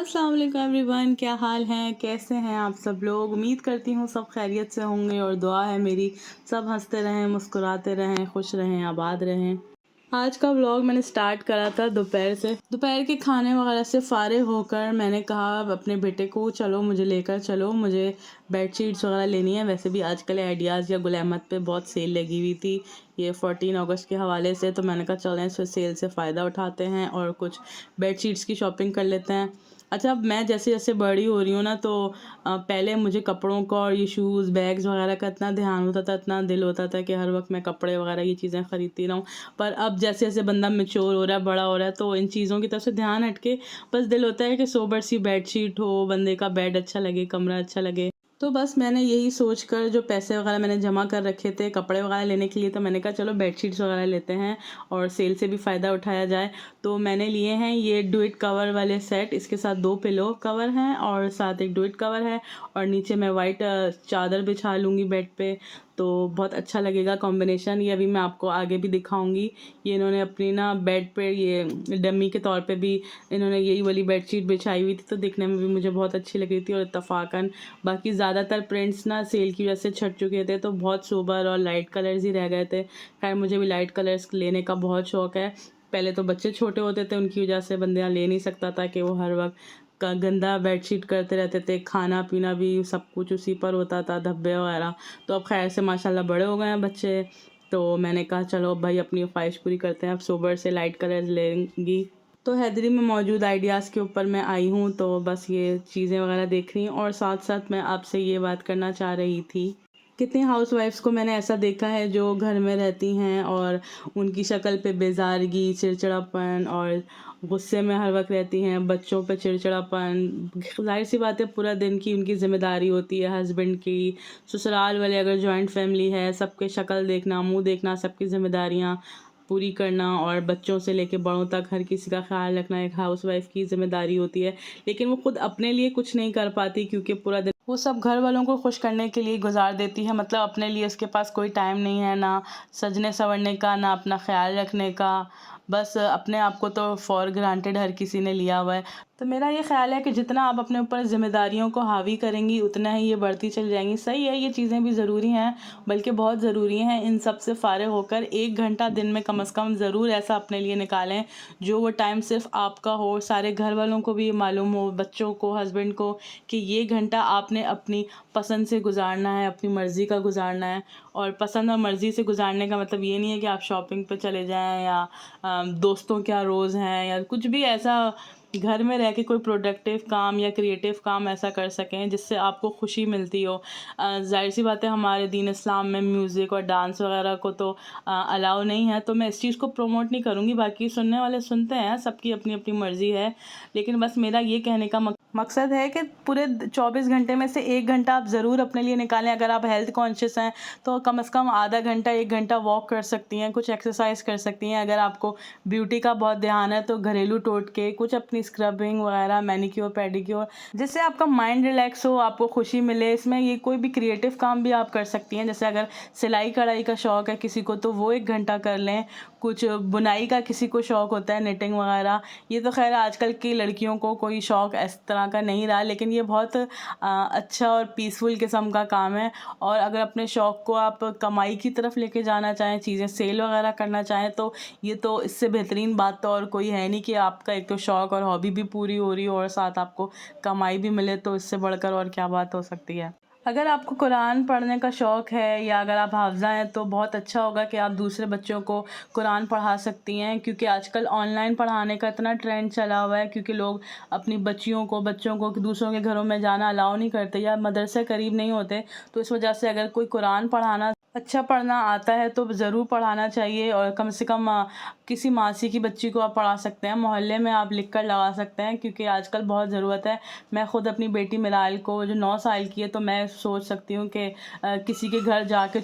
अस्सलाम वालेकुम एवरीवन, क्या हाल हैं, कैसे हैं आप सब लोग। उम्मीद करती हूँ सब खैरियत से होंगे और दुआ है मेरी सब हंसते रहें, मुस्कुराते रहें, खुश रहें, आबाद रहें। आज का व्लॉग मैंने स्टार्ट करा था दोपहर से। दोपहर के खाने वगैरह से फ़ारिग होकर मैंने कहा अपने बेटे को चलो मुझे लेकर चलो, मुझे बेडशीट्स वगैरह लेनी है। वैसे भी आजकल आइडियाज़ या गुल अहमद पे बहुत सेल लगी हुई थी ये 14 अगस्त के हवाले से, तो मैंने कहा चलें इस सेल से फ़ायदा उठाते हैं और कुछ बेडशीट्स की शॉपिंग कर लेते हैं। अच्छा, अब मैं जैसे जैसे बड़ी हो रही हूँ ना, तो पहले मुझे कपड़ों का और ये शूज़ बैग्स वगैरह का इतना ध्यान होता था, इतना दिल होता था कि हर वक्त मैं कपड़े वगैरह ये चीज़ें ख़रीदती रहूँ। पर अब जैसे जैसे बंदा मैच्योर हो रहा है, बड़ा हो रहा है, तो इन चीज़ों की तरफ से ध्यान हटके बस दिल होता है कि सोबर सी बेडशीट हो, बंदे का बेड अच्छा लगे, कमरा अच्छा लगे। तो बस मैंने यही सोच कर जो पैसे वगैरह मैंने जमा कर रखे थे कपड़े वगैरह लेने के लिए, तो मैंने कहा चलो बेडशीट्स वगैरह लेते हैं और सेल से भी फ़ायदा उठाया जाए। तो मैंने लिए हैं ये डुएट कवर वाले सेट। इसके साथ 2 पिलो कवर हैं और साथ एक डुएट कवर है और नीचे मैं वाइट चादर बिछा लूँगी बेड पे, तो बहुत अच्छा लगेगा कॉम्बिनेशन। ये अभी मैं आपको आगे भी दिखाऊंगी। ये इन्होंने अपनी ना बेड पे ये डमी के तौर पे भी इन्होंने यही वाली बेडशीट बिछाई हुई थी, तो दिखने में भी मुझे बहुत अच्छी लग रही थी। और इत्तफाकन बाकी ज़्यादातर प्रिंट्स ना सेल की वजह से छट चुके थे, तो बहुत सोबर और लाइट कलर्स ही रह गए थे। खैर मुझे भी लाइट कलर्स लेने का बहुत शौक़ है। पहले तो बच्चे छोटे होते थे, उनकी वजह से बंदा ले नहीं सकता था कि वो हर वक्त का गंदा बेडशीट करते रहते थे। खाना पीना भी सब कुछ उसी पर होता था, धब्बे वगैरह। तो अब खैर से माशाल्लाह बड़े हो गए हैं बच्चे, तो मैंने कहा चलो भाई अपनी ख्वाहिश पूरी करते हैं, अब सोबर से लाइट कलर्स लेंगी। तो हैदरी में मौजूद आइडियाज़ के ऊपर मैं आई हूँ, तो बस ये चीज़ें वगैरह देख रही हूँ और साथ साथ मैं आपसे ये बात करना चाह रही थी। कितनी हाउसवाइफ्स को मैंने ऐसा देखा है जो घर में रहती हैं और उनकी शक्ल पे बेज़ारगी, चिड़चिड़ापन और गुस्से में हर वक्त रहती हैं, बच्चों पे चिड़चिड़ापन। ज़ाहिर सी बात है पूरा दिन की उनकी ज़िम्मेदारी होती है, हस्बैंड की, ससुराल वाले अगर जॉइंट फैमिली है, सबके शक्ल देखना, मुंह देखना, सबकी ज़िम्मेदारियाँ पूरी करना और बच्चों से लेके बड़ों तक हर किसी का ख्याल रखना एक हाउसवाइफ़ की ज़िम्मेदारी होती है। लेकिन वो खुद अपने लिए कुछ नहीं कर पाती क्योंकि पूरा दिन वो सब घर वालों को खुश करने के लिए गुजार देती है। मतलब अपने लिए उसके पास कोई टाइम नहीं है, ना सजने संवरने का, ना अपना ख्याल रखने का। बस अपने आप को तो फॉर ग्रांटेड हर किसी ने लिया हुआ है। तो मेरा ये ख्याल है कि जितना आप अपने ऊपर ज़िम्मेदारियों को हावी करेंगी उतना ही ये बढ़ती चली जाएंगी। सही है, ये चीज़ें भी ज़रूरी हैं, बल्कि बहुत ज़रूरी हैं। इन सब से फ़ारिग होकर 1 घंटा दिन में कम से कम ज़रूर ऐसा अपने लिए निकालें जो वो टाइम सिर्फ आपका हो, सारे घर वालों को भी ये मालूम हो, बच्चों को, हस्बैंड को, कि ये घंटा आपने अपनी पसंद से गुजारना है, अपनी मर्ज़ी का गुजारना है। और पसंद और मर्ज़ी से गुजारने का मतलब ये नहीं है कि आप शॉपिंग पे चले जाएं या दोस्तों क्या रोज़ हैं या कुछ भी ऐसा घर में रह के कोई प्रोडक्टिव काम या क्रिएटिव काम ऐसा कर सकें जिससे आपको खुशी मिलती हो। ज़ाहिर सी बात है हमारे दीन इस्लाम में म्यूज़िक और डांस वगैरह को तो अलाउ नहीं है, तो मैं इस चीज़ को प्रमोट नहीं करूँगी। बाकी सुनने वाले सुनते हैं, सबकी अपनी अपनी मर्ज़ी है। लेकिन बस मेरा ये कहने का मकसद है कि पूरे 24 घंटे में से 1 घंटा आप ज़रूर अपने लिए निकालें। अगर आप हेल्थ कॉन्शियस हैं तो कम से कम आधा घंटा 1 घंटा वॉक कर सकती हैं, कुछ एक्सरसाइज कर सकती हैं। अगर आपको ब्यूटी का बहुत ध्यान है तो घरेलू टोटके कुछ अपनी स्क्रबिंग वगैरह, मैनिक्योर पेडिक्योर, जिससे आपका माइंड रिलैक्स हो, आपको खुशी मिले। इसमें ये कोई भी क्रिएटिव काम भी आप कर सकती हैं। जैसे अगर सिलाई कढ़ाई का शौक़ है किसी को तो वो 1 घंटा कर लें। कुछ बुनाई का किसी को शौक़ होता है, निटिंग वगैरह। ये तो खैर आजकल की लड़कियों को कोई शौक़ इस तरह का नहीं रहा, लेकिन ये बहुत अच्छा और पीसफुल किस्म का काम है। और अगर अपने शौक़ को आप कमाई की तरफ लेके जाना चाहें, चीज़ें सेल वगैरह करना चाहें, तो ये तो इससे बेहतरीन बात तो और कोई है नहीं कि आपका एक तो शौक़ और हॉबी भी पूरी हो रही हो और साथ आपको कमाई भी मिले। तो इससे बढ़कर और क्या बात हो सकती है। अगर आपको कुरान पढ़ने का शौक़ है या अगर आप हाफ़िज़ा हैं तो बहुत अच्छा होगा कि आप दूसरे बच्चों को कुरान पढ़ा सकती हैं, क्योंकि आजकल ऑनलाइन पढ़ाने का इतना ट्रेंड चला हुआ है। क्योंकि लोग अपनी बच्चों को दूसरों के घरों में जाना अलाउ नहीं करते या मदरसे करीब नहीं होते, तो इस वजह से अगर कोई कुरान पढ़ाना अच्छा पढ़ना आता है तो ज़रूर पढ़ाना चाहिए। और कम से कम किसी मासी की बच्ची को आप पढ़ा सकते हैं, मोहल्ले में आप लिख कर लगा सकते हैं, क्योंकि आजकल बहुत ज़रूरत है। मैं ख़ुद अपनी बेटी मिलाल को जो 9 साल की है, तो मैं सोच सकती हूँ कि किसी के घर जाके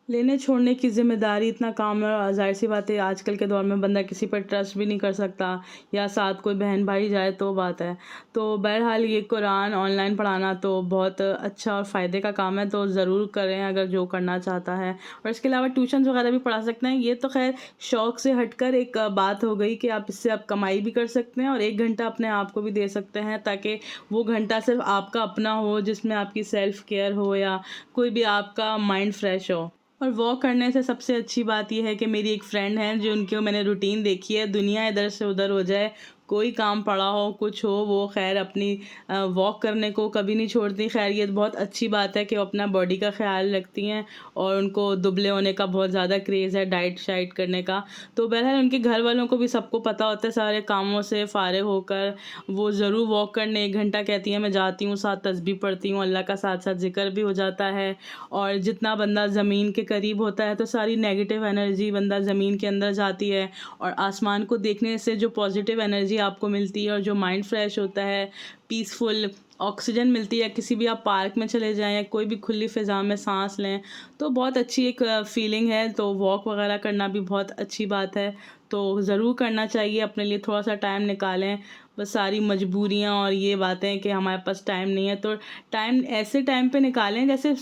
लेने छोड़ने की ज़िम्मेदारी इतना काम है और ज़ाहिर सी बात है आजकल के दौर में बंदा किसी पर ट्रस्ट भी नहीं कर सकता या साथ कोई बहन भाई जाए तो बात है। तो बहरहाल ये कुरान ऑनलाइन पढ़ाना तो बहुत अच्छा और फ़ायदे का काम है, तो ज़रूर करें अगर जो करना चाहता है। और इसके अलावा ट्यूशन्स वगैरह भी पढ़ा सकते हैं। ये तो ख़ैर शौक़ से हटकर एक बात हो गई कि आप इससे आप कमाई भी कर सकते हैं और 1 घंटा अपने आप को भी दे सकते हैं, ताकि वो घंटा सिर्फ़ आपका अपना हो जिसमें आपकी सेल्फ़ केयर हो या कोई भी आपका माइंड फ्रेश हो। और वॉक करने से सबसे अच्छी बात ये है कि मेरी एक फ्रेंड है जो उनकी मैंने रूटीन देखी है, दुनिया इधर से उधर हो जाए, कोई काम पड़ा हो, कुछ हो, वो ख़ैर अपनी वॉक करने को कभी नहीं छोड़ती। ख़ैर ये बहुत अच्छी बात है कि वो अपना बॉडी का ख़्याल रखती हैं और उनको दुबले होने का बहुत ज़्यादा क्रेज़ है, डाइट शाइट करने का। तो बहरहाल उनके घर वालों को भी सबको पता होता है, सारे कामों से फ़ारिग होकर वो ज़रूर वॉक करने 1 घंटा कहती हैं। मैं जाती हूँ, साथ तस्बीह पढ़ती हूँ, अल्लाह का साथ-साथ ज़िक्र भी हो जाता है। और जितना बंदा ज़मीन के करीब होता है तो सारी नेगेटिव एनर्जी बंदा ज़मीन के अंदर जाती है और आसमान को देखने से जो पॉजिटिव एनर्जी आपको मिलती है और जो माइंड फ्रेश होता है, पीसफुल ऑक्सीजन मिलती है। किसी भी आप पार्क में चले जाएँ या कोई भी खुली फ़िज़ा में साँस लें तो बहुत अच्छी एक फ़ीलिंग है। तो वॉक वगैरह करना भी बहुत अच्छी बात है, तो ज़रूर करना चाहिए। अपने लिए थोड़ा-सा टाइम निकालें। बस सारी मजबूरियाँ और ये बातें कि हमारे पास टाइम नहीं है, तो टाइम ऐसे टाइम पे निकालें जैसे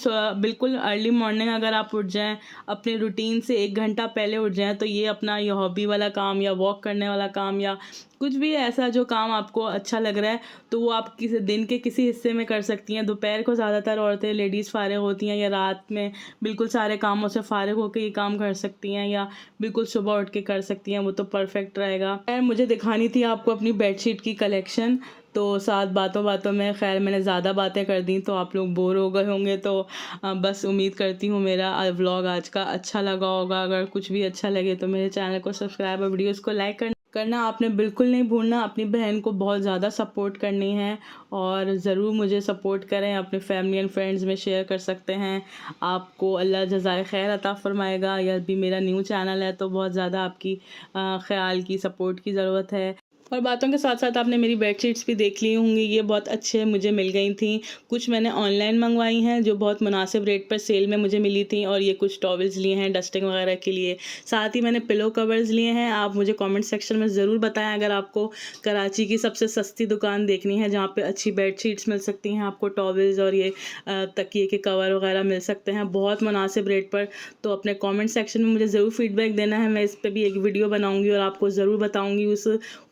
बिल्कुल अर्ली मॉर्निंग अगर आप उठ जाएँ, अपने रूटीन से 1 घंटा पहले उठ जाएँ, तो ये अपना ये हॉबी वाला काम या वॉक करने वाला काम या कुछ भी ऐसा जो काम आपको अच्छा लग रहा है, तो वो आप किसी दिन के किसी हिस्से में कर सकती हैं। दोपहर को ज़्यादातर औरतें लेडीज़ फ़ारिग होती हैं या रात में बिल्कुल सारे कामों से फ़ारिग होके ये काम कर सकती हैं या बिल्कुल सुबह उठ के कर सकती हैं, वो तो परफ़ेक्ट रहेगा। खैर मुझे दिखानी थी आपको अपनी बेडशीट की कलेक्शन, तो साथ बातों-बातों में खैर मैंने ज़्यादा बातें कर दी तो आप लोग बोर हो गए होंगे, तो बस उम्मीद करती हूँ मेरा व्लॉग आज का अच्छा लगा होगा। अगर कुछ भी अच्छा लगे तो मेरे चैनल को सब्सक्राइब और वीडियोज़ को लाइक करना आपने बिल्कुल नहीं भूलना। अपनी बहन को बहुत ज़्यादा सपोर्ट करनी है और ज़रूर मुझे सपोर्ट करें। अपने फैमिली एंड फ्रेंड्स में शेयर कर सकते हैं। आपको अल्लाह जज़ाए खैर अता फ़रमाएगा। यह भी मेरा न्यू चैनल है तो बहुत ज़्यादा आपकी ख़्याल की सपोर्ट की ज़रूरत है। और बातों के साथ-साथ आपने मेरी बेडशीट्स भी देख ली होंगी, ये बहुत अच्छे मुझे मिल गई थी। कुछ मैंने ऑनलाइन मंगवाई हैं जो बहुत मुनासिब रेट पर सेल में मुझे मिली थी और ये कुछ टॉवल्स लिए हैं डस्टिंग वगैरह के लिए। साथ ही मैंने पिलो कवर्स लिए हैं। आप मुझे कमेंट सेक्शन में ज़रूर बताएँ अगर आपको कराची की सबसे सस्ती दुकान देखनी है जहाँ पे अच्छी बेडशीट्स मिल सकती हैं, आपको टॉवल्स और ये तकिए के कवर वगैरह मिल सकते हैं बहुत मुनासिब रेट पर। तो अपने कमेंट सेक्शन में मुझे ज़रूर फीडबैक देना है। मैं इस पे भी एक वीडियो बनाऊँगी और आपको ज़रूर बताऊँगी उस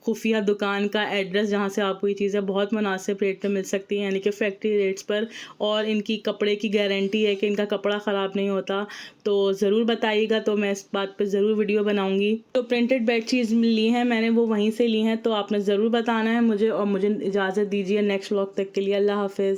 खुफिया दुकान का एड्रेस जहाँ से आपको ये चीज़ें बहुत मुनासिब रेट पे मिल सकती हैं, यानी कि फैक्ट्री रेट्स पर। और इनकी कपड़े की गारंटी है कि इनका कपड़ा ख़राब नहीं होता। तो ज़रूर बताइएगा, तो मैं इस बात पे ज़रूर वीडियो बनाऊँगी। तो प्रिंटेड बेडशीट्स ली हैं मैंने, वो वहीं से ली हैं, तो आपने ज़रूर बताना है मुझे। और मुझे इजाज़त दीजिए नेक्स्ट व्लॉग तक के लिए। अल्लाह हाफ़िज़।